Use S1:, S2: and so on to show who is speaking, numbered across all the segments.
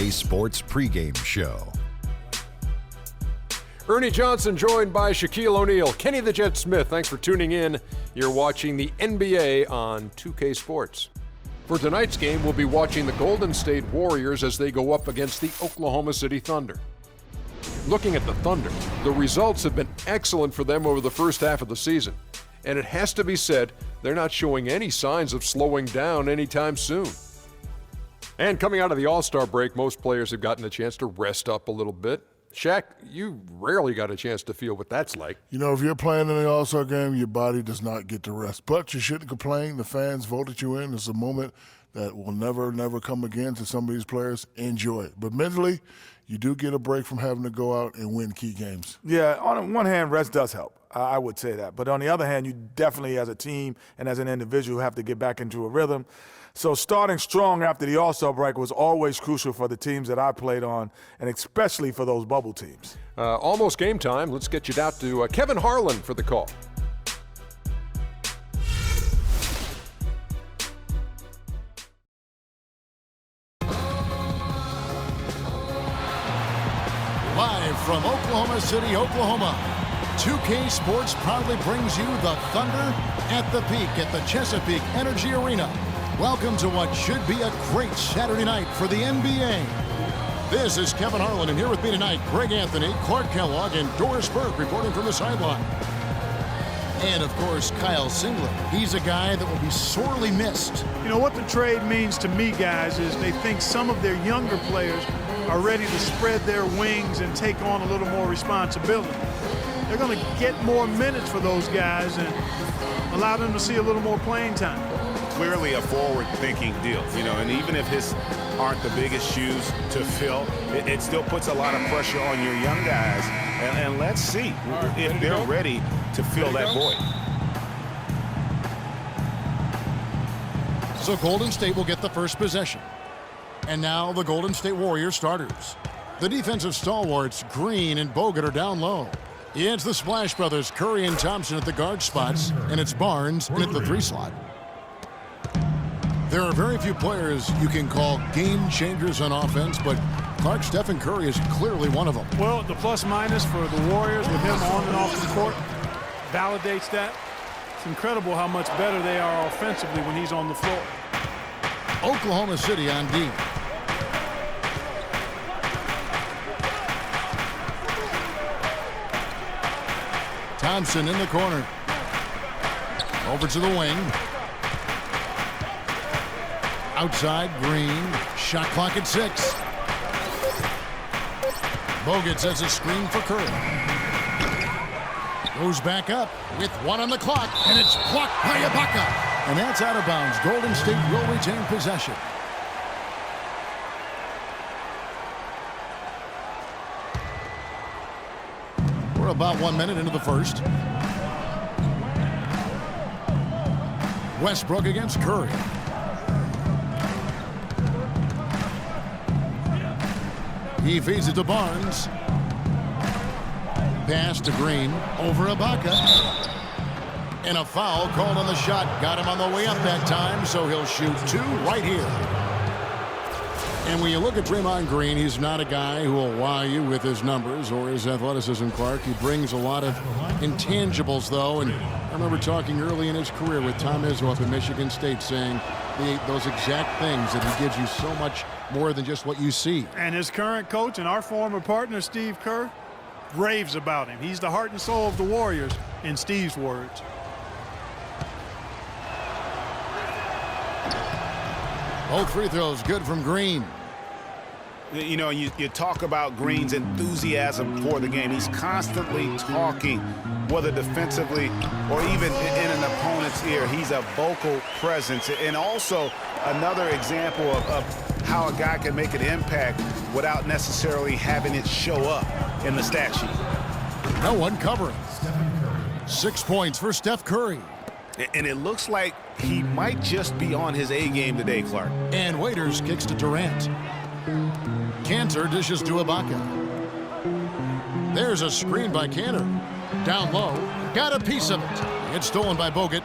S1: 2K Sports pregame show.
S2: Ernie Johnson joined by Shaquille O'Neal. Kenny the Jet Smith, thanks for tuning in. You're watching the NBA on 2K Sports. For tonight's game, we'll be watching the Golden State Warriors as they go up against the Oklahoma City Thunder. Looking at the Thunder, the results have been excellent for them over the first half of the season. And it has to be said, they're not showing any signs of slowing down anytime soon. And coming out of the All-Star break, most players have gotten a chance to rest up a little bit. Shaq, you rarely got a chance to feel what that's like.
S3: You know, if you're playing in the All-Star game, your body does not get to rest. But you shouldn't complain. The fans voted you in. It's a moment that will never come again to some of these players. Enjoy it. But mentally, you do get a break from having to go out and win key games.
S4: Yeah, on one hand, rest does help. I would say that. But on the other hand, you definitely, as a team and as an individual, have to get back into a rhythm. So starting strong after the All-Star break was always crucial for the teams that I played on, and especially for those bubble teams.
S2: Almost game time. Let's get you out to Kevin Harlan for the call.
S5: Live from Oklahoma City, Oklahoma, 2K Sports proudly brings you the Thunder at the peak at the Chesapeake Energy Arena. Welcome to what should be a great Saturday night for the NBA. This is Kevin Harlan, and here with me tonight, Greg Anthony, Clark Kellogg, and Doris Burke reporting from the sideline. And, of course, Kyle Singler. He's a guy that will be sorely missed.
S6: You know, what the trade means to me, guys, is they think some of their younger players are ready to spread their wings and take on a little more responsibility. They're going to get more minutes for those guys and allow them to see a little more playing time.
S7: Clearly a forward-thinking deal, you know, and even if his aren't the biggest shoes to fill, it still puts a lot of pressure on your young guys. And let's see if they're ready to fill that void.
S5: So Golden State will get the first possession. And now the Golden State Warriors starters. The defensive stalwarts, Green and Bogut, are down low. It's the Splash Brothers, Curry and Thompson at the guard spots, and it's Barnes in at the 3 slot. There are very few players you can call game changers on offense, but Clark, Stephen Curry is clearly one of them.
S6: Well, the plus-minus for the Warriors with him on and off the court validates that. It's incredible how much better they are offensively when he's on the floor.
S5: Oklahoma City on D. Thompson in the corner. Over to the wing. Outside, Green. Shot clock at 6. Bogut sets a screen for Curry. Goes back up with 1 on the clock, and it's blocked by Ibaka. And that's out of bounds. Golden State will retain possession. We're about 1 minute into the first. Westbrook against Curry. He feeds it to Barnes. Pass to Green. Over Ibaka. And a foul called on the shot. Got him on the way up that time, so he'll shoot 2 right here. And when you look at Draymond Green, he's not a guy who will wow you with his numbers or his athleticism, Clark. He brings a lot of intangibles, though. And I remember talking early in his career with Tom Izzo up at Michigan State saying those exact things, that he gives you so much more than just what you see.
S6: And his current coach and our former partner, Steve Kerr, raves about him. He's the heart and soul of the Warriors, in Steve's words.
S5: Both free throws good from Green.
S7: You know, you talk about Green's enthusiasm for the game. He's constantly talking, whether defensively or even in an opponent's ear. He's a vocal presence. And also another example of how a guy can make an impact without necessarily having it show up in the stat sheet.
S5: No one covering. 6 points for Steph Curry.
S7: And it looks like he might just be on his A game today, Clark.
S5: And Waiters kicks to Durant. Cantor dishes to Ibaka. There's a screen by Cantor. Down low. Got a piece of it. It's stolen by Bogut.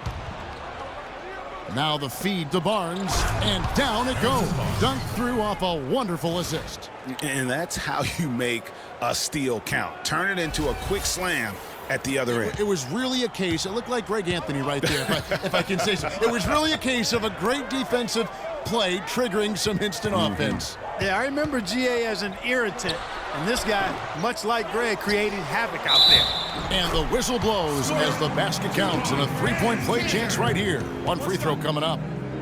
S5: Now the feed to Barnes, and down it goes. Dunked through off a wonderful assist.
S7: And that's how you make a steal count. Turn it into a quick slam at the other end.
S5: It was really a case, it looked like Greg Anthony right there, if I can say so. It was really a case of a great defensive play triggering some instant offense.
S6: Yeah, I remember GA as an irritant, and this guy, much like Greg, creating havoc out there.
S5: And the whistle blows as the basket counts, and a three-point play chance right here. One free throw coming up.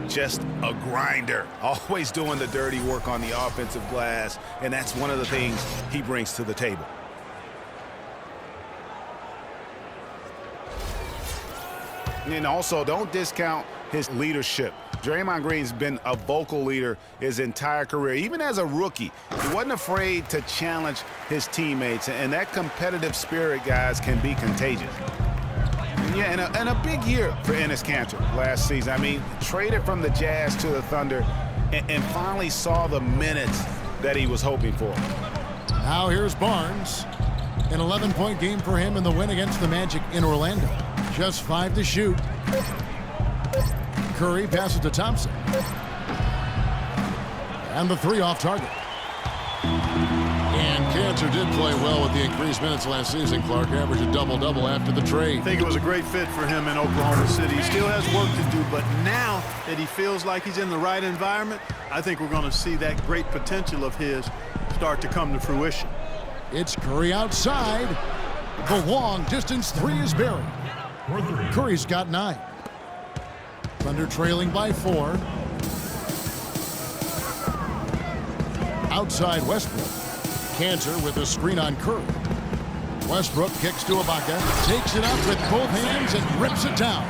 S7: Just a grinder, always doing the dirty work on the offensive glass, and that's one of the things he brings to the table. And also, don't discount his leadership. Draymond Green's been a vocal leader his entire career. Even as a rookie, he wasn't afraid to challenge his teammates, and that competitive spirit, guys, can be contagious. Yeah, and a big year for Enes Kanter last season. I mean, traded from the Jazz to the Thunder and finally saw the minutes that he was hoping for.
S5: Now here's Barnes. An 11-point game for him in the win against the Magic in Orlando. Just 5 to shoot. Curry passes to Thompson. And the 3 off target. And Kanter did play well with the increased minutes last season. Clark averaged a double-double after the trade.
S6: I think it was a great fit for him in Oklahoma City. He still has work to do, but now that he feels like he's in the right environment, I think we're going to see that great potential of his start to come to fruition.
S5: It's Curry outside. The long distance 3 is buried. Curry's got 9. Thunder trailing by 4. Outside Westbrook. Kanter with a screen on Curry. Westbrook kicks to Ibaka, takes it up with both hands and rips it down.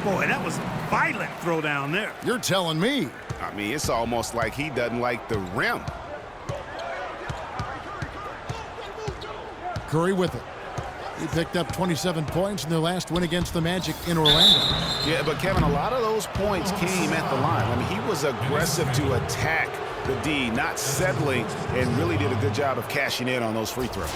S6: Boy, that was a violent throw down there.
S5: You're telling me.
S7: I mean, it's almost like he doesn't like the rim.
S5: Curry with it. He picked up 27 points in their last win against the Magic in Orlando.
S7: Yeah, but Kevin, a lot of those points came at the line. I mean, he was aggressive to attack the D, not settling, and really did a good job of cashing in on those free throws.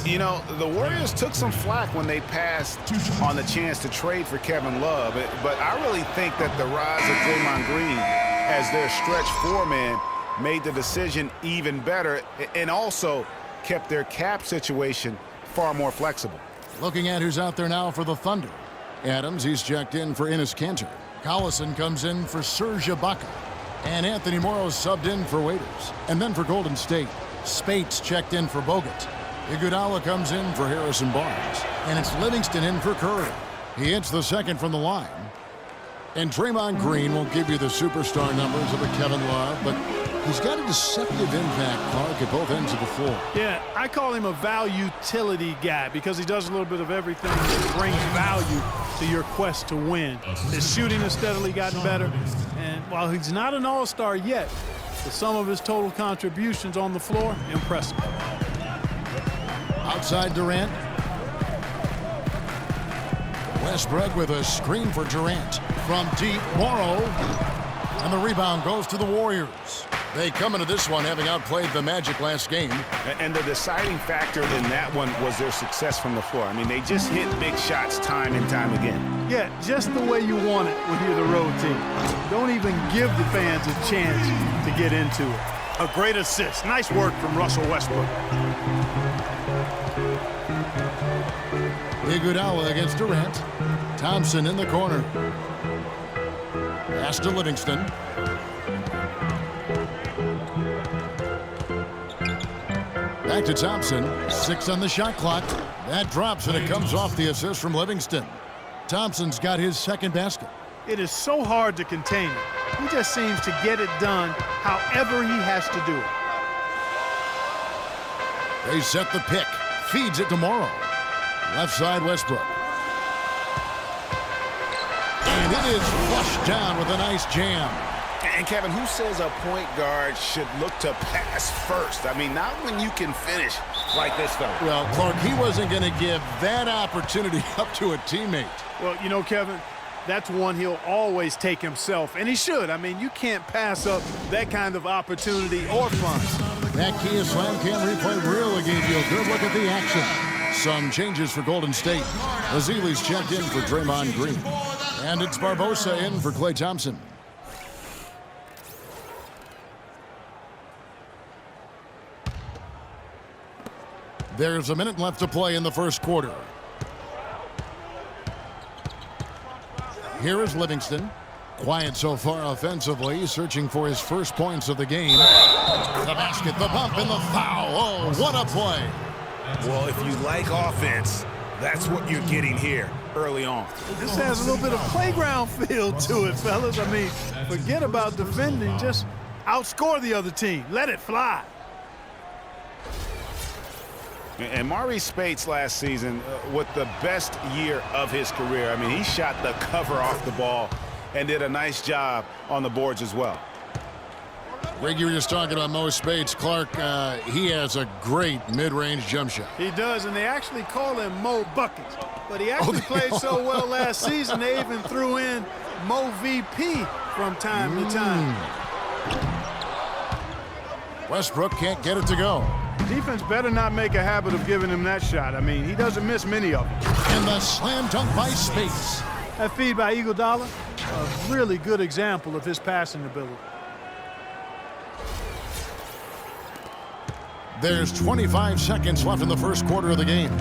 S7: You know, the Warriors took some flack when they passed on the chance to trade for Kevin Love, but I really think that the rise of Draymond Green as their stretch 4-man made the decision even better and also kept their cap situation far more flexible.
S5: Looking at who's out there now for the Thunder. Adams, he's checked in for Enes Kanter. Collison comes in for Serge Ibaka. And Anthony Morrow subbed in for Waiters. And then for Golden State, Spates checked in for Bogut. Iguodala comes in for Harrison Barnes. And it's Livingston in for Curry. He hits the second from the line. And Draymond Green won't give you the superstar numbers of a Kevin Love, but he's got a deceptive impact, Clark, at both ends of the floor.
S6: Yeah, I call him a value-utility guy because he does a little bit of everything that brings value to your quest to win. His shooting has steadily gotten better, and while he's not an all-star yet, the sum of his total contributions on the floor, impressive.
S5: Outside Durant. Westbrook with a screen for Durant. From deep, Morrow. And the rebound goes to the Warriors. They come into this one having outplayed the Magic last game.
S7: And the deciding factor in that one was their success from the floor. I mean, they just hit big shots time and time again.
S6: Yeah, just the way you want it when you're the road team. Don't even give the fans a chance to get into it. A great assist. Nice work from Russell Westbrook.
S5: Iguodala against Durant. Thompson in the corner. Pass to Livingston. Back to Thompson. 6 on the shot clock. That drops and it comes off the assist from Livingston. Thompson's got his second basket.
S6: It is so hard to contain it. He just seems to get it done however he has to do it.
S5: They set the pick. Feeds it to Morrow. Left side Westbrook. And it is flushed down with a nice jam.
S7: And Kevin, who says a point guard should look to pass first? I mean, not when you can finish like this fella.
S5: Well, Clark, he wasn't going to give that opportunity up to a teammate.
S6: Well, you know, Kevin, that's one he'll always take himself, and he should. I mean, you can't pass up that kind of opportunity or fun.
S5: That Kia Slam Cam replay really gave you a good look at the action. Some changes for Golden State. Ezeli's checked in for Draymond Green. And it's Barbosa in for Klay Thompson. There's a minute left to play in the first quarter. Here is Livingston. Quiet so far offensively, searching for his first points of the game. The basket, the bump, and the foul. Oh, what a play.
S7: Well, if you like offense, that's what you're getting here early on.
S6: This has a little bit of playground feel to it, fellas. I mean, forget about defending. Just outscore the other team. Let it fly.
S7: And Maurice Spates last season with the best year of his career. I mean, he shot the cover off the ball and did a nice job on the boards as well.
S5: Greg, you were just talking about Mo Spates. Clark, he has a great mid-range jump shot.
S6: He does, and they actually call him Mo Buckets. But he actually played so well last season, they even threw in Mo VP from time to time.
S5: Westbrook can't get it to go.
S6: Defense better not make a habit of giving him that shot. I mean, he doesn't miss many of them.
S5: And the slam dunk by Spates.
S6: That feed by Iguodala, a really good example of his passing ability.
S5: There's 25 seconds left in the first quarter of the game.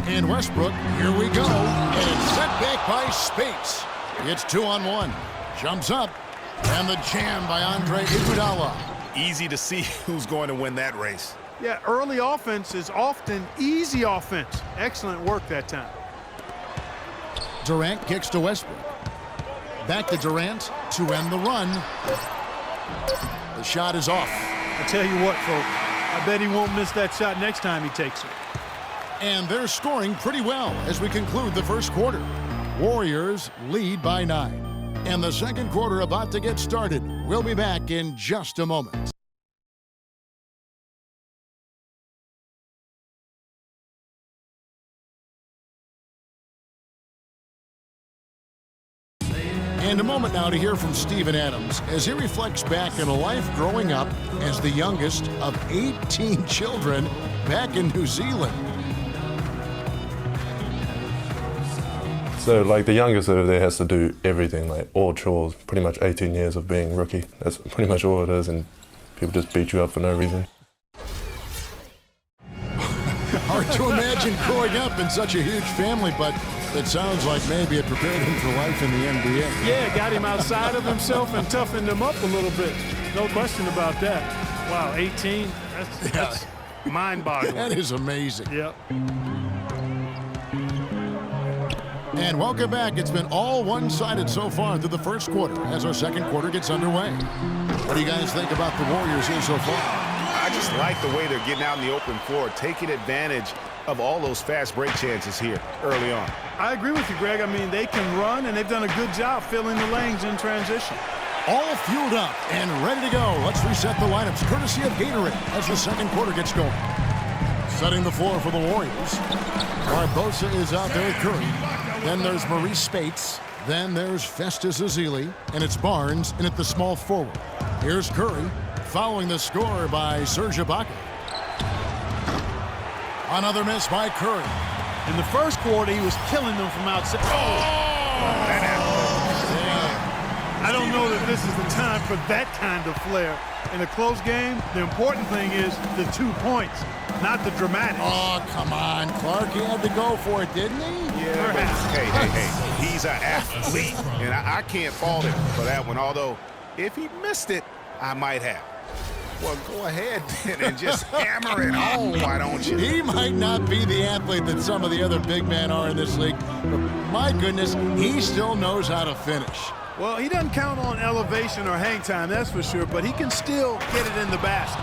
S5: And Westbrook, here we go. And it's set back by Spates. It's 2-on-1. Jumps up. And the jam by Andre Iguodala.
S7: Easy to see who's going to win that race.
S6: Yeah, early offense is often easy offense. Excellent work that time.
S5: Durant kicks to Westbrook. Back to Durant to end the run. The shot is off.
S6: I tell you what, folks, I bet he won't miss that shot next time he takes it.
S5: And they're scoring pretty well as we conclude the first quarter. Warriors lead by 9. And the second quarter about to get started. We'll be back in just a moment. And a moment now to hear from Steven Adams as he reflects back on a life growing up as the youngest of 18 children back in New Zealand.
S8: So, like, the youngest over there has to do everything, like all chores, pretty much 18 years of being rookie. That's pretty much all it is, and people just beat you up for no reason.
S5: Hard to imagine growing up in such a huge family, but it sounds like maybe it prepared him for life in the NBA.
S6: Yeah, got him outside of himself and toughened him up a little bit. No question about that. Wow, 18? That's mind-boggling.
S5: That is amazing.
S6: Yep.
S5: And welcome back. It's been all one-sided so far through the first quarter as our second quarter gets underway. What do you guys think about the Warriors here so far?
S7: I just like the way they're getting out in the open floor, taking advantage of all those fast break chances here early on.
S6: I agree with you, Greg. I mean, they can run, and they've done a good job filling the lanes in transition.
S5: All fueled up and ready to go. Let's reset the lineups courtesy of Gatorade as the second quarter gets going. Setting the floor for the Warriors. Barbosa is out there with Curry. Then there's Maurice Spates. Then there's Festus Ezeli. And it's Barnes in at the small forward. Here's Curry following the score by Serge Ibaka. Another miss by Curry.
S6: In the first quarter, he was killing them from outside. I don't know that this is the time for that kind of flair. In a close game, the important thing is the 2 points, not the dramatics.
S5: Oh, come on, Clark. He had to go for it, didn't he?
S7: Yeah, but hey. He's an athlete, and I can't fault him for that one. Although, if he missed it, I might have. Well, go ahead then and just hammer it home, why don't you?
S5: He might not be the athlete that some of the other big men are in this league, but my goodness, he still knows how to finish.
S6: Well, he doesn't count on elevation or hang time, that's for sure, but he can still get it in the basket.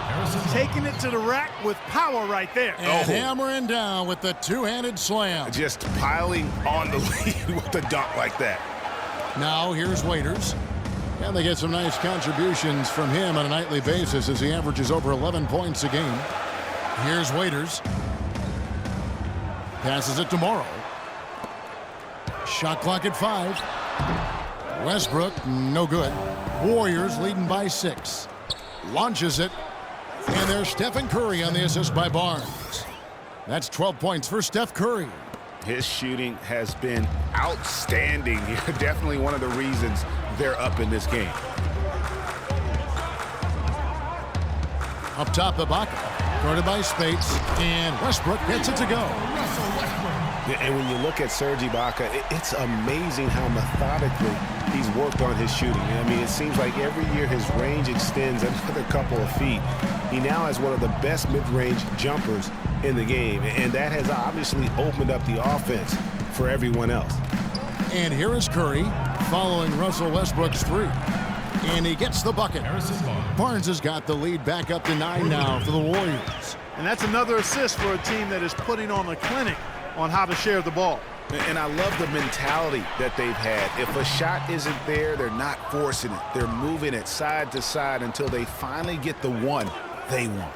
S6: Taking it to the rack with power right there.
S5: And hammering down with the two-handed slam.
S7: Just piling on the lead with the dunk like that.
S5: Now here's Waiters. And they get some nice contributions from him on a nightly basis as he averages over 11 points a game. Here's Waiters. Passes it to Morrow. Shot clock at 5. Westbrook, no good. Warriors leading by 6. Launches it. And there's Stephen Curry on the assist by Barnes. That's 12 points for Steph Curry.
S7: His shooting has been outstanding. Definitely one of the reasons they're up in this game.
S5: Up top, Ibaka. Guarded by Spates. And Westbrook gets it to go.
S7: And when you look at Serge Ibaka, it's amazing how methodically he's worked on his shooting. I mean, it seems like every year his range extends another couple of feet. He now has one of the best mid-range jumpers in the game, and that has obviously opened up the offense for everyone else.
S5: And here is Curry following Russell Westbrook's 3. And he gets the bucket. Barnes has got the lead back up to 9 now for the Warriors.
S6: And that's another assist for a team that is putting on a clinic on how to share the ball.
S7: And I love the mentality that they've had. If a shot isn't there, they're not forcing it. They're moving it side to side until they finally get the one they want.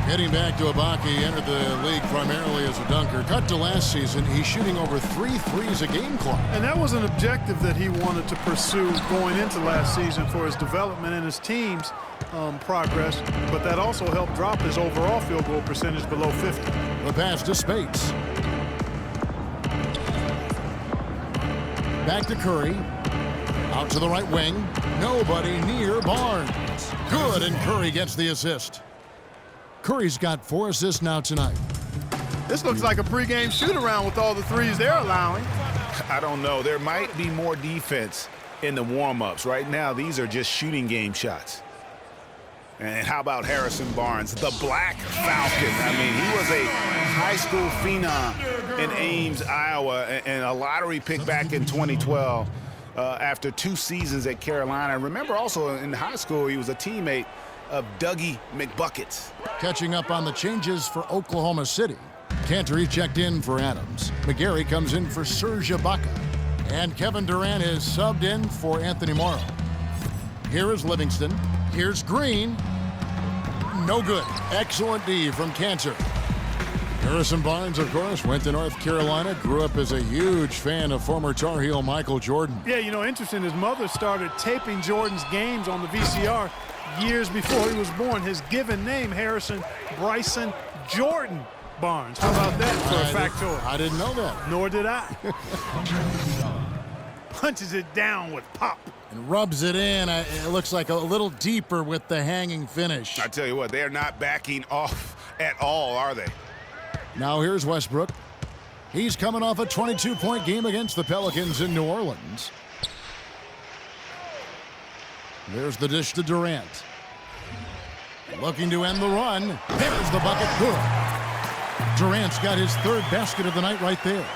S5: Heading back to Ibaka, he entered the league primarily as a dunker. Cut to last season, he's shooting over 3 threes a game clock.
S6: And that was an objective that he wanted to pursue going into last season for his development and his team's progress, but that also helped drop his overall field goal percentage below 50.
S5: The pass to Spates. Back to Curry. Out to the right wing. Nobody near Barnes. Good, and Curry gets the assist. Curry's got 4 assists now tonight.
S6: This looks like a pregame shoot-around with all the threes they're allowing.
S7: I don't know. There might be more defense in the warm-ups. Right now, these are just shooting game shots. And how about Harrison Barnes, the Black Falcon? I mean, he was a high school phenom in Ames, Iowa, and a lottery pick back in 2012 after 2 seasons at Carolina. Remember also in high school, he was a teammate of Dougie McBuckets.
S5: Catching up on the changes for Oklahoma City. Cantor checked in for Adams. McGarry comes in for Serge Ibaka. And Kevin Durant is subbed in for Anthony Morrow. Here is Livingston. Here's Green. No good. Excellent D from Cantor. Harrison Barnes, of course, went to North Carolina, grew up as a huge fan of former Tar Heel Michael Jordan.
S6: Yeah, you know, interesting, his mother started taping Jordan's games on the VCR years before he was born. His given name, Harrison Bryson Jordan Barnes. How about that for a factoid?
S5: I didn't know that.
S6: Nor did I. Punches it down with pop.
S5: And rubs it in. It looks like a little deeper with the hanging finish.
S7: I tell you what, they're not backing off at all, are they?
S5: Now here's Westbrook. He's coming off a 22-point game against the Pelicans in New Orleans. There's the dish to Durant. Looking to end the run. There's the bucket. Good. Durant's got his 3rd basket of the night right there.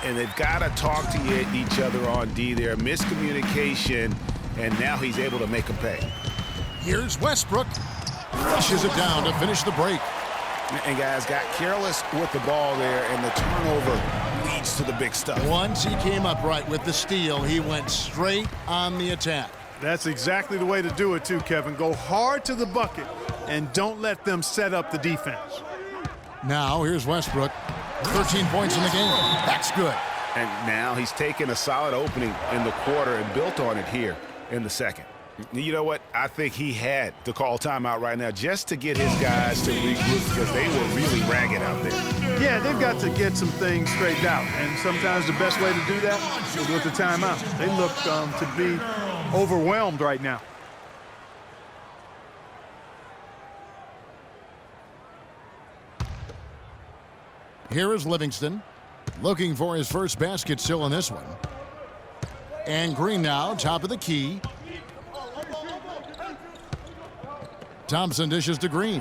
S7: And they've got to talk to each other on D there. Miscommunication, and now he's able to make a pay.
S5: Here's Westbrook. Rushes it down to finish the break.
S7: And guys got careless with the ball there, and the turnover leads to the big stuff.
S5: Once he came up right with the steal, he went straight on the attack.
S6: That's exactly the way to do it too, Kevin. Go hard to the bucket and don't let them set up the defense.
S5: Now here's Westbrook. 13 points in the game. That's good.
S7: And now he's taken a solid opening in the quarter and built on it here in the second. You know what? I think he had to call timeout right now just to get his guys to regroup because they were really ragged out there.
S6: Yeah, they've got to get some things straightened out. And sometimes the best way to do that is with the timeout. They look to be overwhelmed right now.
S5: Here is Livingston, looking for his first basket still in this one. And Green now, top of the key. Thompson dishes to Green.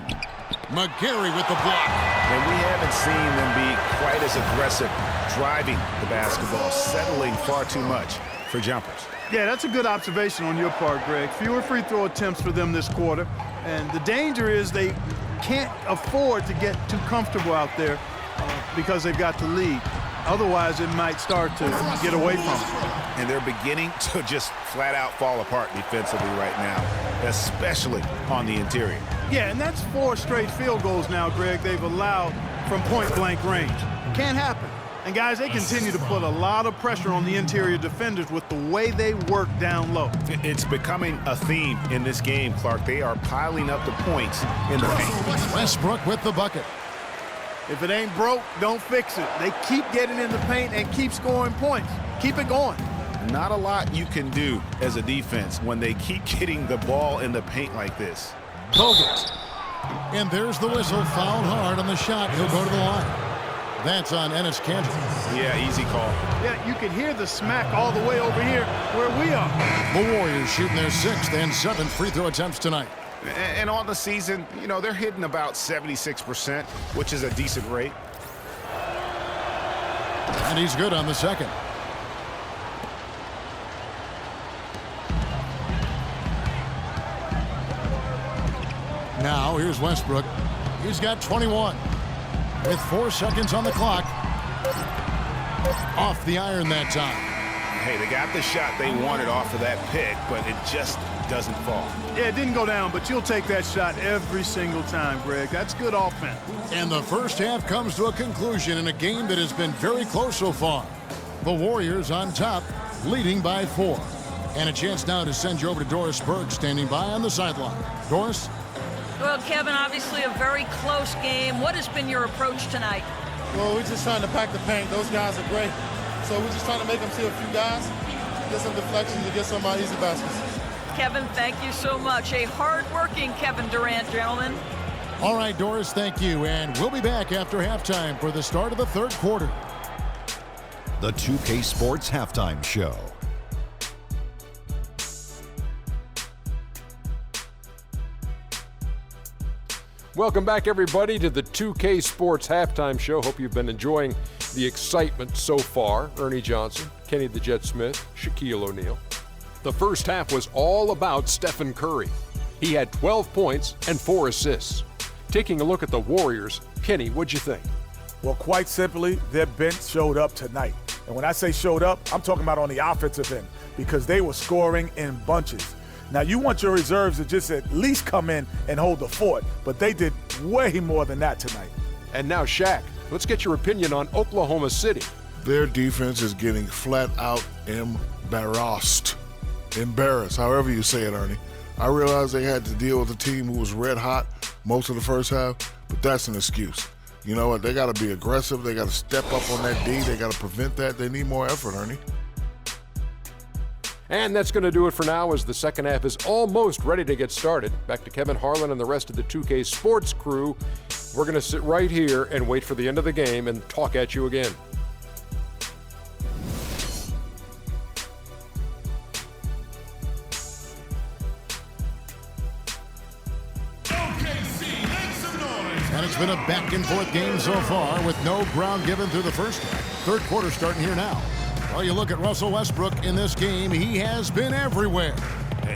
S5: McGarry with the block.
S7: And we haven't seen them be quite as aggressive driving the basketball, settling far too much for jumpers.
S6: Yeah, that's a good observation on your part, Greg. Fewer free throw attempts for them this quarter. And the danger is they can't afford to get too comfortable out there because they've got the lead. Otherwise, it might start to get away from them.
S7: And they're beginning to just flat out fall apart defensively right now, especially on the interior.
S6: Yeah, and that's 4 straight field goals now, Greg, they've allowed from point-blank range. Can't happen. And, guys, they continue to put a lot of pressure on the interior defenders with the way they work down low.
S7: It's becoming a theme in this game, Clark. They are piling up the points in the paint.
S5: Westbrook with the bucket.
S6: If it ain't broke, don't fix it. They keep getting in the paint and keep scoring points. Keep it going.
S7: Not a lot you can do as a defense when they keep getting the ball in the paint like this.
S5: Bogut. And there's the whistle. Fouled hard on the shot. He'll go to the line. That's on Enes Kanter.
S7: Yeah, easy call.
S6: Yeah, you can hear the smack all the way over here where we are.
S5: The Warriors shooting their 6th and 7th free throw attempts tonight.
S7: And on the season, you know, they're hitting about 76%, which is a decent rate.
S5: And he's good on the second. Now here's Westbrook. He's got 21 with 4 seconds on the clock. Off the iron that time.
S7: Hey, they got the shot they wanted off of that pick, but it just doesn't fall.
S6: Yeah, it didn't go down, but you'll take that shot every single time, Greg. That's good offense.
S5: And the first half comes to a conclusion in a game that has been very close so far. The Warriors on top, leading by 4. And a chance now to send you over to Doris Burke, standing by on the sideline. Doris?
S9: Well, Kevin, obviously a very close game. What has been your approach tonight?
S10: Well, we're just trying to pack the paint. Those guys are great. So we're just trying to make them see a few guys, get some deflections, and get some easy baskets.
S9: Kevin, thank you so much. A hard-working Kevin Durant, gentlemen.
S5: All right, Doris, thank you. And we'll be back after halftime for the start of the third quarter.
S1: The 2K Sports Halftime Show.
S2: Welcome back, everybody, to the 2K Sports Halftime Show. Hope you've been enjoying the excitement so far. Ernie Johnson, Kenny the Jet Smith, Shaquille O'Neal. The first half was all about Stephen Curry. He had 12 points and 4 assists. Taking a look at the Warriors, Kenny, what'd you think?
S4: Well, quite simply, their bench showed up tonight. And when I say showed up, I'm talking about on the offensive end because they were scoring in bunches. Now, you want your reserves to just at least come in and hold the fort, but they did way more than that tonight.
S2: And now, Shaq, let's get your opinion on Oklahoma City.
S3: Their defense is getting flat out embarrassed. Embarrassed, however you say it, Ernie. I realize they had to deal with a team who was red hot most of the first half, but that's an excuse. You know what? They got to be aggressive. They got to step up on that D. They got to prevent that. They need more effort, Ernie.
S2: And that's going to do it for now as the second half is almost ready to get started. Back to Kevin Harlan and the rest of the 2K Sports crew. We're going to sit right here and wait for the end of the game and talk at you again.
S5: And it's been a back-and-forth game so far with no ground given through the first half. Third quarter starting here now. Well, you look at Russell Westbrook in this game, he has been everywhere.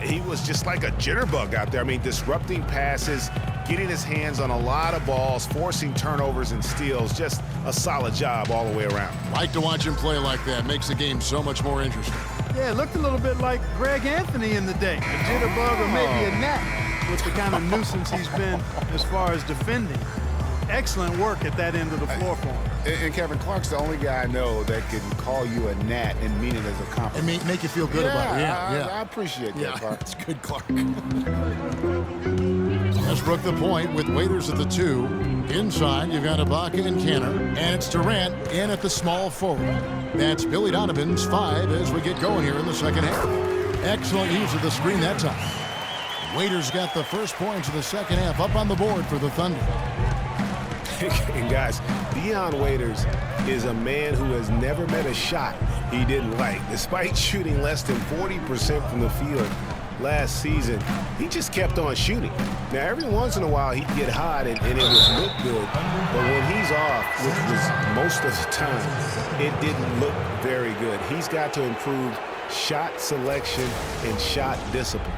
S7: He was just like a jitterbug out there. I mean, disrupting passes, getting his hands on a lot of balls, forcing turnovers and steals. Just a solid job all the way around.
S5: Like to watch him play like that. Makes the game so much more interesting.
S6: Yeah, it looked a little bit like Greg Anthony in the day. A jitterbug or maybe a gnat with the kind of nuisance he's been as far as defending. Excellent work at that end of the floor for him.
S7: And Kevin, Clark's the only guy I know that can call you a gnat and mean it as a compliment.
S5: And make you feel good about it. Yeah,
S7: I appreciate that, Clark.
S5: That's good, Clark. Westbrook the point with Waiters at the 2. Inside, you've got Ibaka and Kanter. And it's Durant in at the small forward. That's Billy Donovan's 5 as we get going here in the second half. Excellent use of the screen that time. Waiters got the first points of the second half up on the board for the Thunder.
S7: And guys, Dion Waiters is a man who has never met a shot he didn't like. Despite shooting less than 40% from the field last season, he just kept on shooting. Now, every once in a while, he'd get hot and it would look good. But when he's off, which was most of the time, it didn't look very good. He's got to improve shot selection and shot discipline.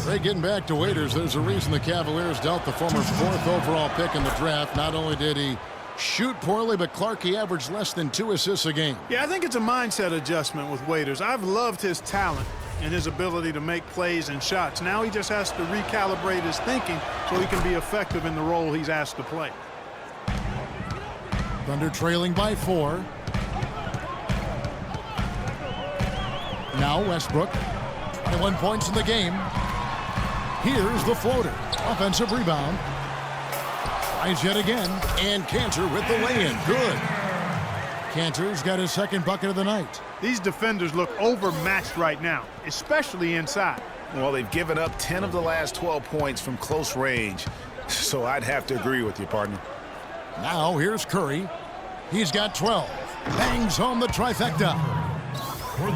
S5: Hey, getting back to Waiters, there's a reason the Cavaliers dealt the former 4th overall pick in the draft. Not only did he shoot poorly, but Clark, he averaged less than 2 assists a game.
S6: Yeah, I think it's a mindset adjustment with Waiters. I've loved his talent in his ability to make plays and shots. Now he just has to recalibrate his thinking so he can be effective in the role he's asked to play.
S5: Thunder trailing by 4. Now Westbrook, 21 points in the game. Here's the floater. Offensive rebound. Tries yet again. And Kanter with the lay-in. Good. Kanter's got his second bucket of the night.
S6: These defenders look overmatched right now, especially inside.
S7: Well, they've given up 10 of the last 12 points from close range. So I'd have to agree with you, partner.
S5: Now here's Curry. He's got 12. Bangs home the trifecta.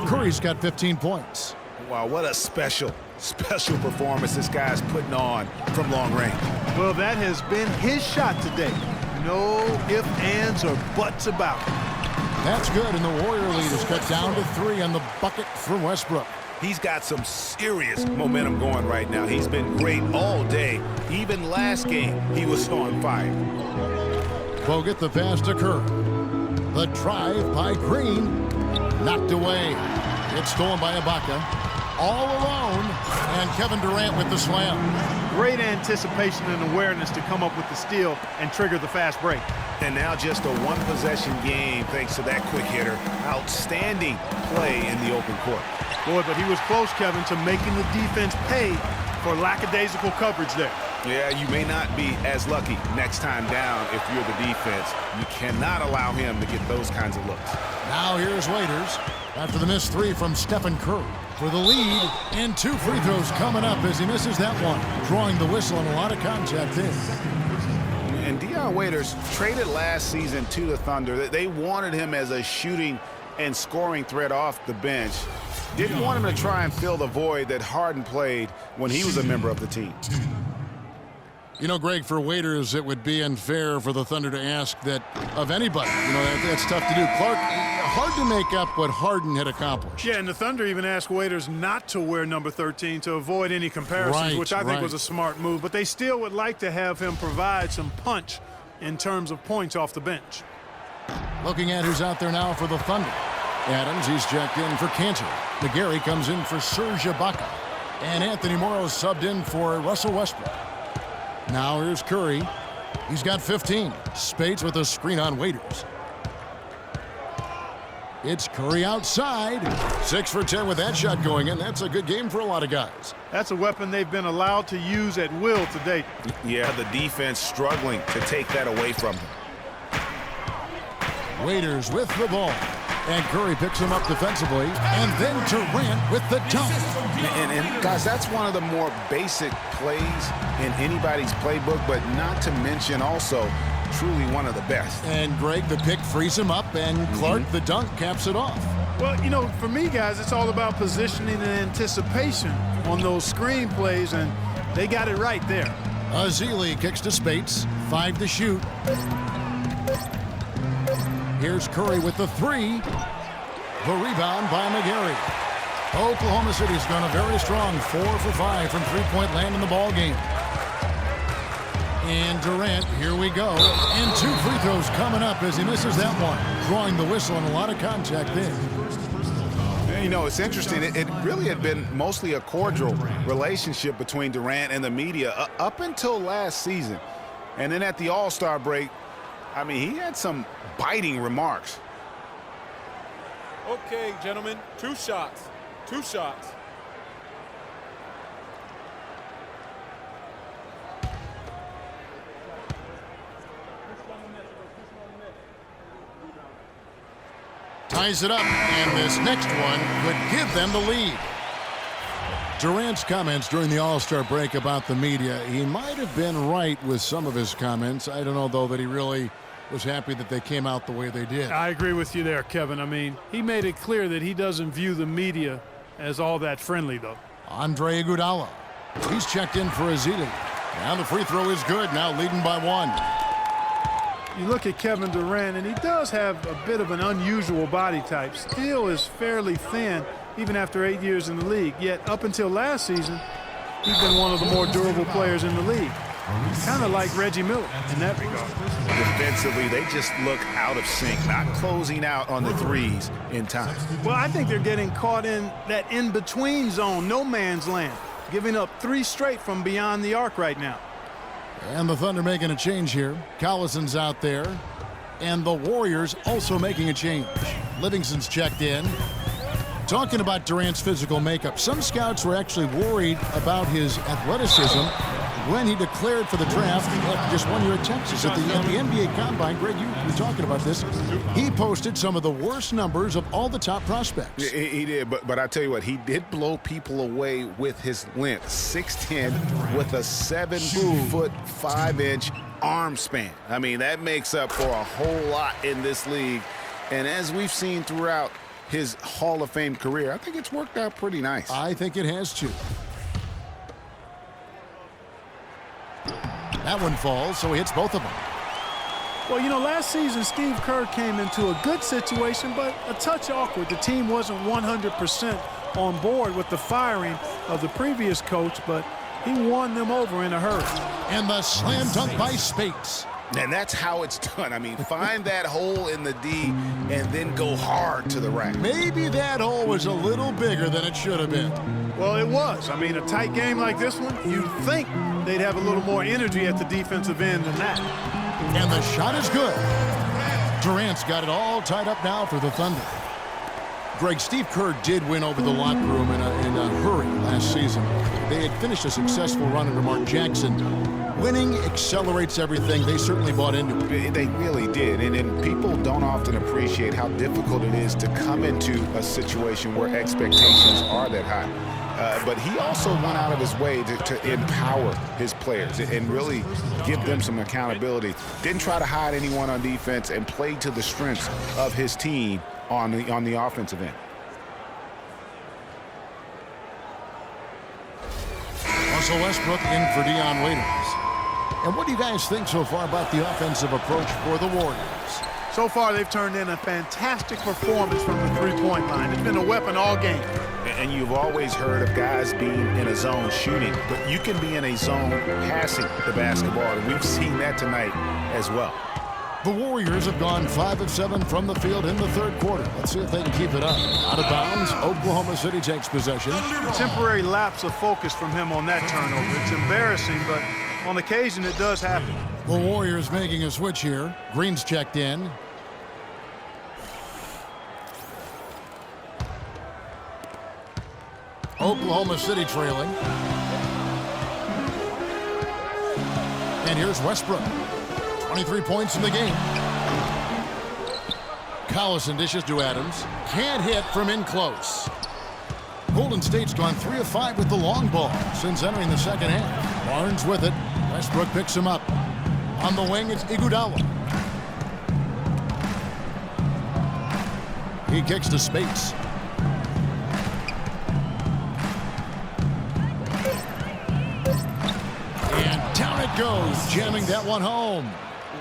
S5: Curry's got 15 points.
S7: Wow, what a special performance this guy's putting on from long range.
S6: Well, that has been his shot today. No ifs, ands, or buts about it.
S5: That's good, and the Warrior lead is cut down to 3 on the bucket from Westbrook.
S7: He's got some serious momentum going right now. He's been great all day. Even last game, he was on fire.
S5: Bogut the pass to Curry. The drive by Green. Knocked away. It's stolen by Ibaka. All alone, and Kevin Durant with the slam.
S6: Great anticipation and awareness to come up with the steal and trigger the fast break.
S7: And now just a one-possession game thanks to that quick hitter. Outstanding play in the open court.
S6: Boy, but he was close, Kevin, to making the defense pay for lackadaisical coverage there.
S7: Yeah, you may not be as lucky next time down if you're the defense. You cannot allow him to get those kinds of looks.
S5: Now here's Waiters after the missed 3 from Stephen Curry for the lead, and 2 free throws coming up as he misses that one, drawing the whistle and a lot of contact in.
S7: And Dion Waiters traded last season to the Thunder. They wanted him as a shooting and scoring threat off the bench. Didn't want him to try and fill the void that Harden played when he was a member of the team.
S5: You know, Greg, for Waiters, it would be unfair for the Thunder to ask that of anybody. You know, that's tough to do. Clark, hard to make up what Harden had accomplished.
S6: Yeah, and the Thunder even asked Waiters not to wear number 13 to avoid any comparisons, which I think was a smart move. But they still would like to have him provide some punch in terms of points off the bench.
S5: Looking at who's out there now for the Thunder. Adams, he's checked in for Kanter. McGarry comes in for Serge Ibaka. And Anthony Morrow subbed in for Russell Westbrook. Now here's Curry. He's got 15. Spades with a screen on Waiters. It's Curry outside. 6 for 10 with that shot going in. That's a good game for a lot of guys.
S6: That's a weapon they've been allowed to use at will to date.
S7: Yeah, the defense struggling to take that away from them.
S5: Waiters with the ball. And Curry picks him up defensively. And then Durant with the dunk.
S7: And guys, that's one of the more basic plays in anybody's playbook, but not to mention also truly one of the best.
S5: And Greg, the pick frees him up, and Clark, the dunk, caps it off.
S6: Well, you know, for me, guys, it's all about positioning and anticipation on those screen plays, and they got it right there.
S5: Ezeli kicks to Speights. 5 to shoot. Here's Curry with the 3. The rebound by McGarry. Oklahoma City's gone a very strong 4 for 5 from three-point land in the ball game. And Durant, here we go. And 2 free throws coming up as he misses that one, drawing the whistle and a lot of contact there.
S7: You know, it's interesting. It really had been mostly a cordial relationship between Durant and the media up until last season. And then at the All-Star break, I mean, he had some biting remarks.
S11: Okay, gentlemen, 2 shots. 2 shots.
S5: Ties it up, and this next one could give them the lead. Durant's comments during the All-Star break about the media, he might have been right with some of his comments. I don't know, though, that he really was happy that they came out the way they did.
S6: I agree with you there, Kevin. I mean, he made it clear that he doesn't view the media as all that friendly, though.
S5: Andre Iguodala. He's checked in for Ezeli. Now the free throw is good, now leading by 1.
S6: You look at Kevin Durant, and he does have a bit of an unusual body type. Still is fairly thin, even after 8 years in the league. Yet, up until last season, he's been one of the more durable players in the league. Kind of like Reggie Miller in that regard.
S7: Defensively, they just look out of sync, not closing out on the threes in time.
S6: Well, I think they're getting caught in that in-between zone, no man's land, giving up 3 straight from beyond the arc right now.
S5: And the Thunder making a change here. Collison's out there. And the Warriors also making a change. Livingston's checked in. Talking about Durant's physical makeup, some scouts were actually worried about his athleticism when he declared for the draft after just 1 year at Texas. At the NBA Combine, Greg, you were talking about this. He posted some of the worst numbers of all the top prospects.
S7: He did, but I tell you what, he did blow people away with his length. 6'10", with a 7'5" arm span. I mean, that makes up for a whole lot in this league. And as we've seen throughout his Hall of Fame career, I think it's worked out pretty nice.
S5: I think it has too. That one falls, so he hits both of them.
S6: Well, you know, last season Steve Kerr came into a good situation, but a touch awkward. The team wasn't 100% on board with the firing of the previous coach, but he won them over in a hurry.
S5: And the slam dunk by Speights.
S7: And that's how it's done. I mean, find that hole in the D and then go hard to the rack.
S5: Maybe that hole was a little bigger than it should have been.
S6: Well, it was. I mean, a tight game like this one, you'd think they'd have a little more energy at the defensive end than that.
S5: And the shot is good. Durant's got it all tied up now for the Thunder. Greg, Steve Kerr did win over the locker room in a hurry last season. They had finished a successful run under Mark Jackson. Winning accelerates everything. They certainly bought into it.
S7: They really did. And people don't often appreciate how difficult it is to come into a situation where expectations are that high. But he also went out of his way to empower his players and really give them some accountability. Didn't try to hide anyone on defense and played to the strengths of his team on the offensive end.
S5: Russell Westbrook in for Dion Waiters. And what do you guys think so far about the offensive approach for the Warriors?
S6: So far, they've turned in a fantastic performance from the three-point line. It's been a weapon all game.
S7: And you've always heard of guys being in a zone shooting, but you can be in a zone passing the basketball, and we've seen that tonight as well.
S5: The Warriors have gone 5 of 7 from the field in the third quarter. Let's see if they can keep it up. Out of bounds, Oklahoma City takes possession.
S6: A temporary lapse of focus from him on that turnover. It's embarrassing, but on occasion it does happen.
S5: The Warriors making a switch here. Green's checked in. Oklahoma City trailing. And here's Westbrook. 23 points in the game. Collison dishes to Adams. Can't hit from in close. Golden State's gone 3 of 5 with the long ball since entering the second half. Barnes with it. Westbrook picks him up. On the wing, it's Iguodala. He kicks to Speights. And down it goes, jamming that one home.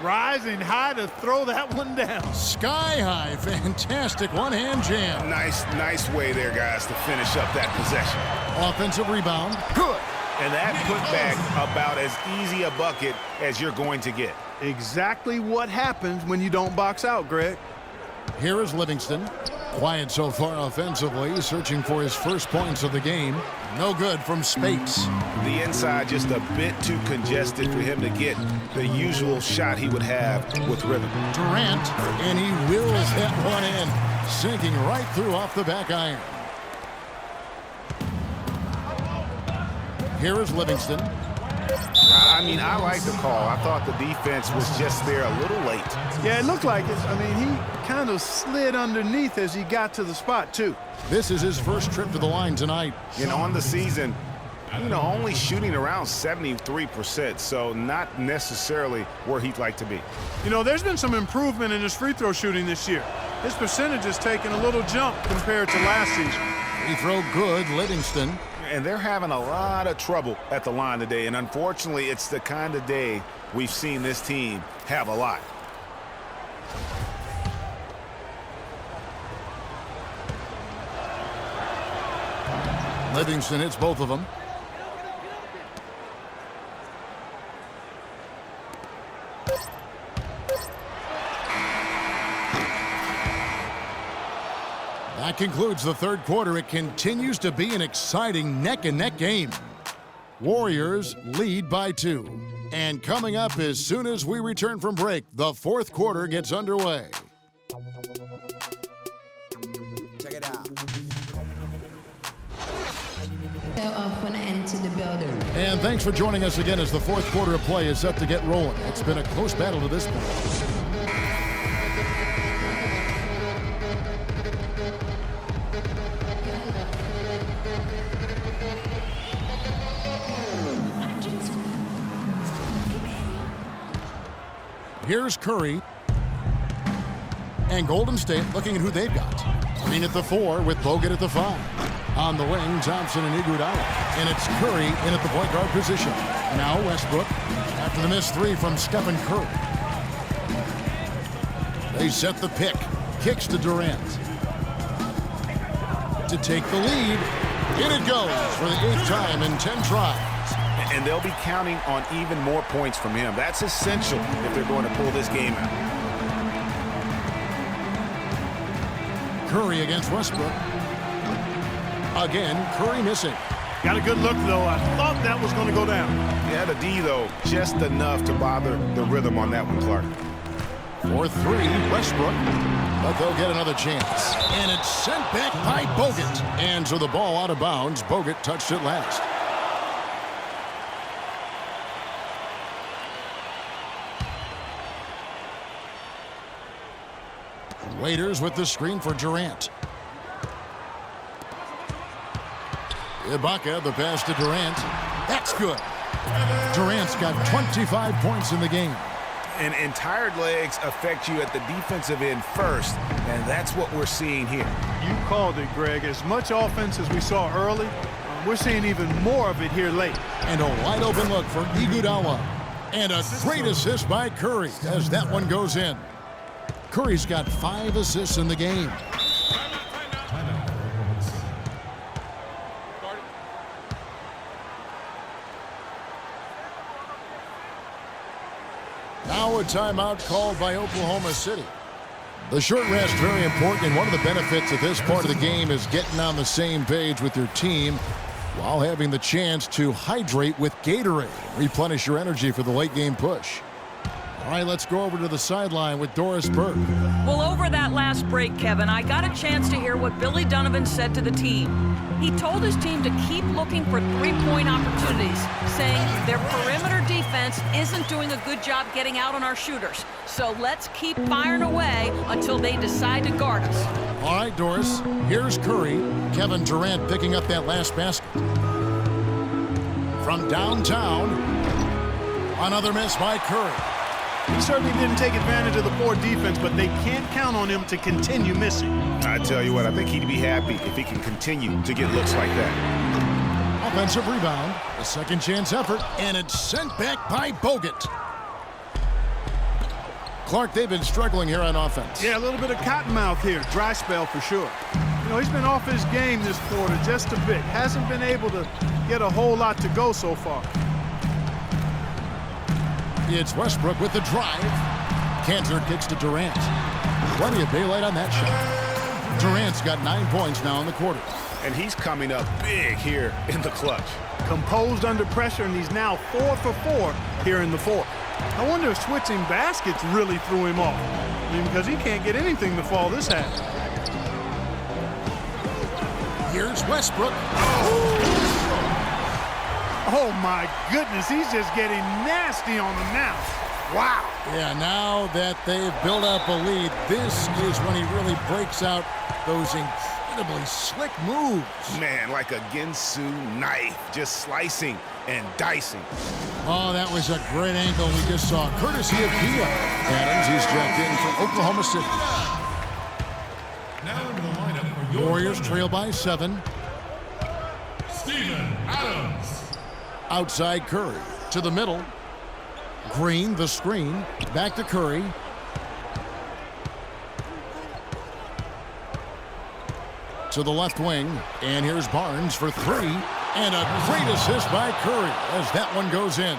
S6: Rising high to throw that one down.
S5: Sky high, fantastic one-hand jam.
S7: Nice way there, guys, to finish up that possession.
S5: Offensive rebound, good.
S7: And that putback about as easy a bucket as you're going to get.
S6: Exactly what happens when you don't box out, Greg.
S5: Here is Livingston. Quiet so far offensively, searching for his first points of the game. No good from Speights.
S7: The inside just a bit too congested for him to get the usual shot he would have with rhythm.
S5: Durant, and he wills that one in, sinking right through off the back iron. Here is Livingston.
S7: I mean, I like the call. I thought the defense was just there a little late.
S6: Yeah, it looked like it. I mean, he kind of slid underneath as he got to the spot, too.
S5: This is his first trip to the line tonight.
S7: And on the season, you know, only shooting around 73%, so not necessarily where he'd like to be.
S6: You know, there's been some improvement in his free throw shooting this year. His percentage has taken a little jump compared to last season.
S5: Free throw good, Livingston.
S7: And they're having a lot of trouble at the line today, and unfortunately, it's the kind of day we've seen this team have a lot.
S5: Livingston hits both of them. That concludes the third quarter. It continues to be an exciting neck-and-neck game. Warriors lead by 2. And coming up as soon as we return from break, the fourth quarter gets underway.
S12: Check it out.
S13: Fell off when I entered the building.
S5: And thanks for joining us again as the fourth quarter of play is set to get rolling. It's been a close battle to this point. Here's Curry. And Golden State looking at who they've got. Green at the 4 with Bogut at the 5. On the wing, Thompson and Iguodala. And it's Curry in at the point guard position. Now Westbrook after the missed 3 from Stephen Curry. They set the pick. Kicks to Durant. To take the lead. In it goes for the 8th time in 10 tries.
S7: And they'll be counting on even more points from him. That's essential if they're going to pull this game out.
S5: Curry against Westbrook. Again, Curry missing.
S6: Got a good look, though. I thought that was going to go down.
S7: Yeah, the D, though, just enough to bother the rhythm on that one, Clark.
S5: For 3, Westbrook. But they'll get another chance. And it's sent back by Bogut. And so the ball out of bounds. Bogut touched it last. Waiters with the screen for Durant. Ibaka, the pass to Durant. That's good. Durant's got 25 points in the game.
S7: And tired legs affect you at the defensive end first, and that's what we're seeing here.
S6: You called it, Greg. As much offense as we saw early, we're seeing even more of it here late.
S5: And a wide open look for Iguodala. And a great assist by Curry as that one goes in. Curry's got 5 assists in the game. Now a timeout called by Oklahoma City. The short rest very important, and one of the benefits of this part of the game is getting on the same page with your team while having the chance to hydrate with Gatorade. Replenish your energy for the late game push. All right, let's go over to the sideline with Doris Burke.
S9: Well, over that last break, Kevin, I got a chance to hear what Billy Donovan said to the team. He told his team to keep looking for three-point opportunities, saying their perimeter defense isn't doing a good job getting out on our shooters. So let's keep firing away until they decide to guard us.
S5: All right, Doris, here's Curry. Kevin Durant picking up that last basket. From downtown, another miss by Curry.
S6: He certainly didn't take advantage of the poor defense, but they can't count on him to continue missing.
S7: I tell you what, I think he'd be happy if he can continue to get looks like that.
S5: Offensive rebound, a second chance effort, and it's sent back by Bogut. Clark, they've been struggling here on offense.
S6: Yeah, a little bit of cottonmouth here, dry spell for sure. You know, he's been off his game this quarter just a bit. Hasn't been able to get a whole lot to go so far.
S5: It's Westbrook with the drive. Cantor kicks to Durant. Plenty of daylight on that shot. Durant's got 9 points now in the quarter.
S7: And he's coming up big here in the clutch.
S6: Composed under pressure, and he's now 4 for 4 here in the fourth. I wonder if switching baskets really threw him off. I mean, because he can't get anything to fall this half.
S5: Here's Westbrook.
S6: Oh, my goodness. He's just getting nasty on them now. Wow.
S5: Yeah, now that they've built up a lead, this is when he really breaks out those incredibly slick moves.
S7: Man, like a Ginsu knife, just slicing and dicing.
S5: Oh, that was a great angle we just saw, courtesy of Kia. Adams, he's dropped in from Oklahoma City.
S14: Now into the lineup for your
S5: Warriors trail by 7.
S14: Steven Adams.
S5: Outside Curry to the middle. Green, the screen. Back to Curry. To the left wing. And here's Barnes for 3. And a great assist by Curry as that one goes in.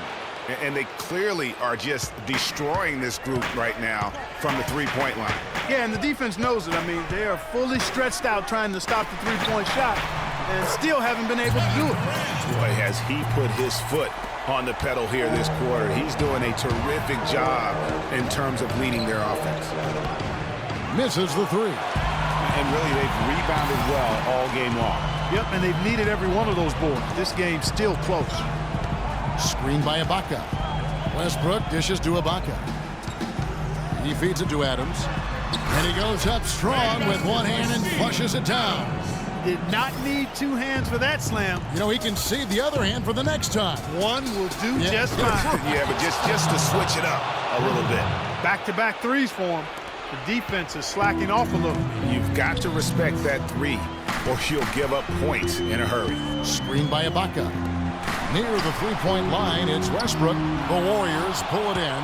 S7: And they clearly are just destroying this group right now from the three-point line.
S6: Yeah, and the defense knows it. I mean, they are fully stretched out trying to stop the three-point shot and still haven't been able to do it.
S7: Boy, has he put his foot on the pedal here this quarter. He's doing a terrific job in terms of leading their offense.
S5: Misses the three.
S7: And really, they've rebounded well all game long.
S6: Yep, and they've needed every one of those boards. This game's still close.
S5: Screen by Ibaka. Westbrook dishes to Ibaka. He feeds it to Adams. And he goes up strong with one hand and flushes it down.
S6: Did not need two hands for that slam.
S5: You know, he can save the other hand for the next time.
S6: One will do just fine.
S7: Yeah, but just to switch it up a little bit.
S6: Back-to-back threes for him. The defense is slacking off a little.
S7: You've got to respect that three, or you'll give up points in a hurry.
S5: Screen by Ibaka. Near the three-point line, it's Westbrook. The Warriors pull it in.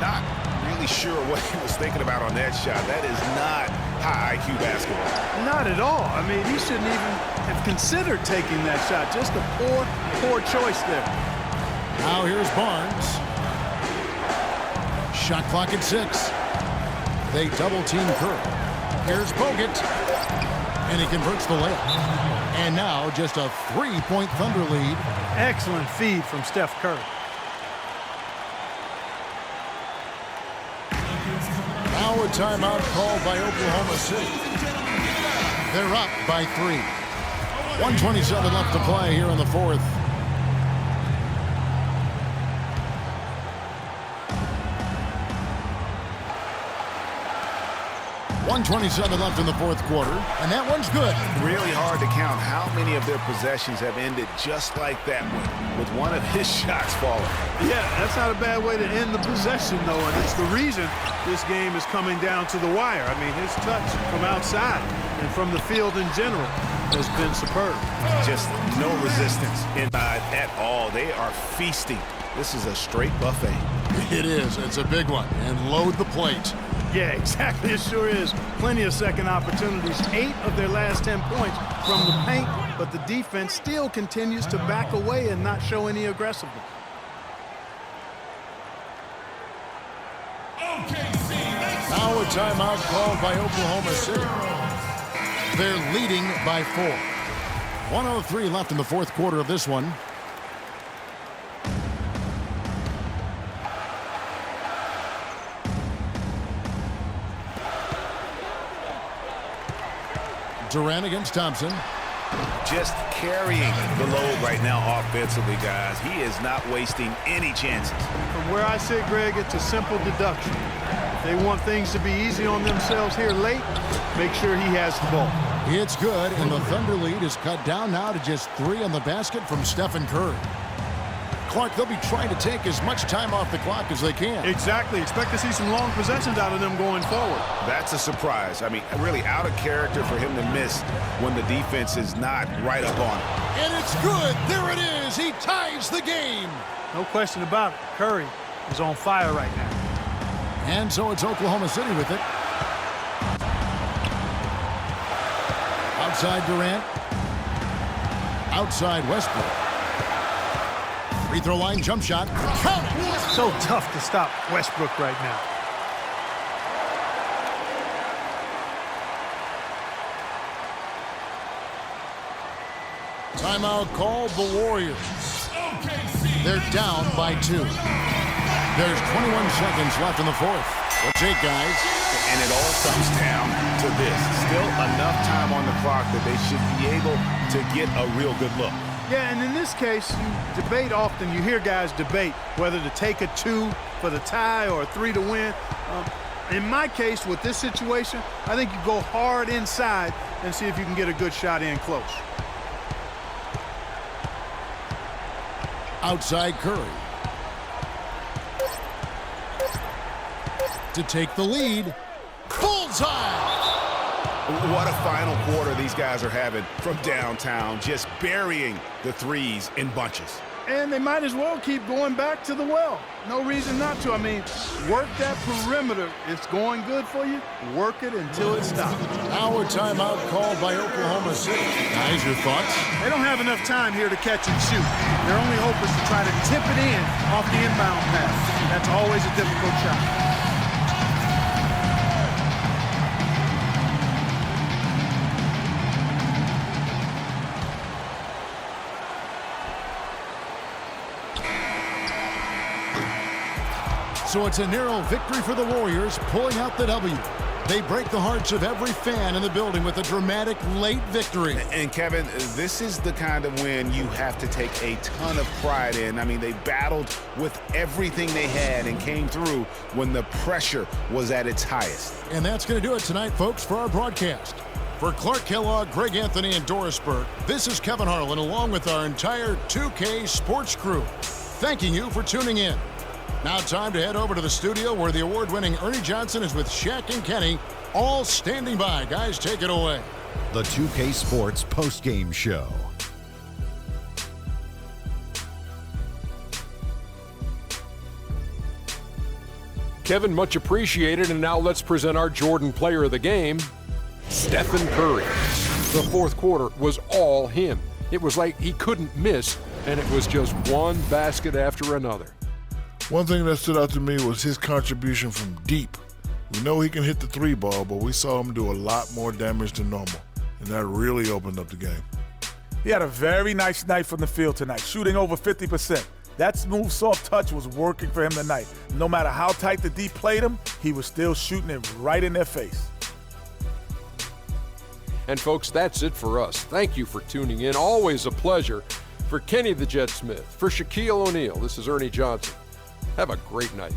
S7: Not really sure what he was thinking about on that shot. That is not high IQ basketball.
S6: Not at all. I mean, he shouldn't even have considered taking that shot. Just a poor choice there.
S5: Now here's Barnes. Shot clock at 6. They double-team Curry. Here's Bogut. And he converts the layup. And now just a 3-point Thunder lead.
S6: Excellent feed from Steph Curry.
S5: Now a timeout called by Oklahoma City. They're up by 3. 1:27 left to play here in the fourth. .127 left in the fourth quarter, and that one's good.
S7: Really hard to count how many of their possessions have ended just like that one, with one of his shots falling.
S6: Yeah, that's not a bad way to end the possession, though, and it's the reason this game is coming down to the wire. I mean, his touch from outside and from the field in general has been superb.
S7: Just no resistance inside at all. They are feasting. This is a straight buffet.
S5: It is. It's a big one. And load the plate.
S6: Yeah, exactly. It sure is. Plenty of second opportunities. 8 of their last 10 points from the paint, but the defense still continues to back away and not show any aggressiveness.
S5: Now a timeout called by Oklahoma City. They're leading by 4. 1:03 left in the fourth quarter of this one. Durant against Thompson.
S7: Just carrying the load right now offensively, guys. He is not wasting any chances.
S6: From where I sit, Greg, it's a simple deduction. If they want things to be easy on themselves here late, make sure he has the ball.
S5: It's good, and the Thunder lead is cut down now to just 3 on the basket from Stephen Curry. Clark, they'll be trying to take as much time off the clock as they can.
S6: Exactly. Expect to see some long possessions out of them going forward.
S7: That's a surprise. I mean, really out of character for him to miss when the defense is not right up on him.
S5: And it's good. There it is. He ties the game.
S6: No question about it. Curry is on fire right now.
S5: And so it's Oklahoma City with it. Outside Durant. Outside Westbrook. Free throw line jump shot. Count it.
S6: So tough to stop Westbrook right now.
S5: Timeout called the Warriors. They're down by 2. There's 21 seconds left in the fourth. What's it, guys?
S7: And it all comes down to this. Still enough time on the clock that they should be able to get a real good look.
S6: Yeah, and in this case, you debate often. You hear guys debate whether to take a 2 for the tie or a 3 to win. In my case, with this situation, I think you go hard inside and see if you can get a good shot in close.
S5: Outside Curry. To take the lead. Bullseye!
S7: What a final quarter these guys are having from downtown, just burying the threes in bunches.
S6: And they might as well keep going back to the well. No reason not to. I mean, work that perimeter. It's going good for you. Work it until it stops.
S5: Now a timeout called by Oklahoma City. Guys, your thoughts?
S6: They don't have enough time here to catch and shoot. Their only hope is to try to tip it in off the inbound pass. That's always a difficult shot.
S5: So it's a narrow victory for the Warriors, pulling out the W. They break the hearts of every fan in the building with a dramatic late victory.
S7: And Kevin, this is the kind of win you have to take a ton of pride in. I mean, they battled with everything they had and came through when the pressure was at its highest.
S5: And that's going to do it tonight, folks, for our broadcast. For Clark Kellogg, Greg Anthony, and Doris Burke, this is Kevin Harlan along with our entire 2K Sports crew, thanking you for tuning in. Now time to head over to the studio where the award-winning Ernie Johnson is with Shaq and Kenny, all standing by. Guys, take it away.
S1: The 2K Sports postgame show.
S2: Kevin, much appreciated, and now let's present our Jordan player of the game, Stephen Curry. The fourth quarter was all him. It was like he couldn't miss, and it was just one basket after another.
S3: One thing that stood out to me was his contribution from deep. We know he can hit the three ball, but we saw him do a lot more damage than normal, and that really opened up the game.
S4: He had a very nice night from the field tonight, shooting over 50%. That smooth, soft touch was working for him tonight. No matter how tight the D played him, he was still shooting it right in their face.
S2: And folks, that's it for us. Thank you for tuning in. Always a pleasure. For Kenny the Jet Smith, for Shaquille O'Neal, this is Ernie Johnson. Have a great night.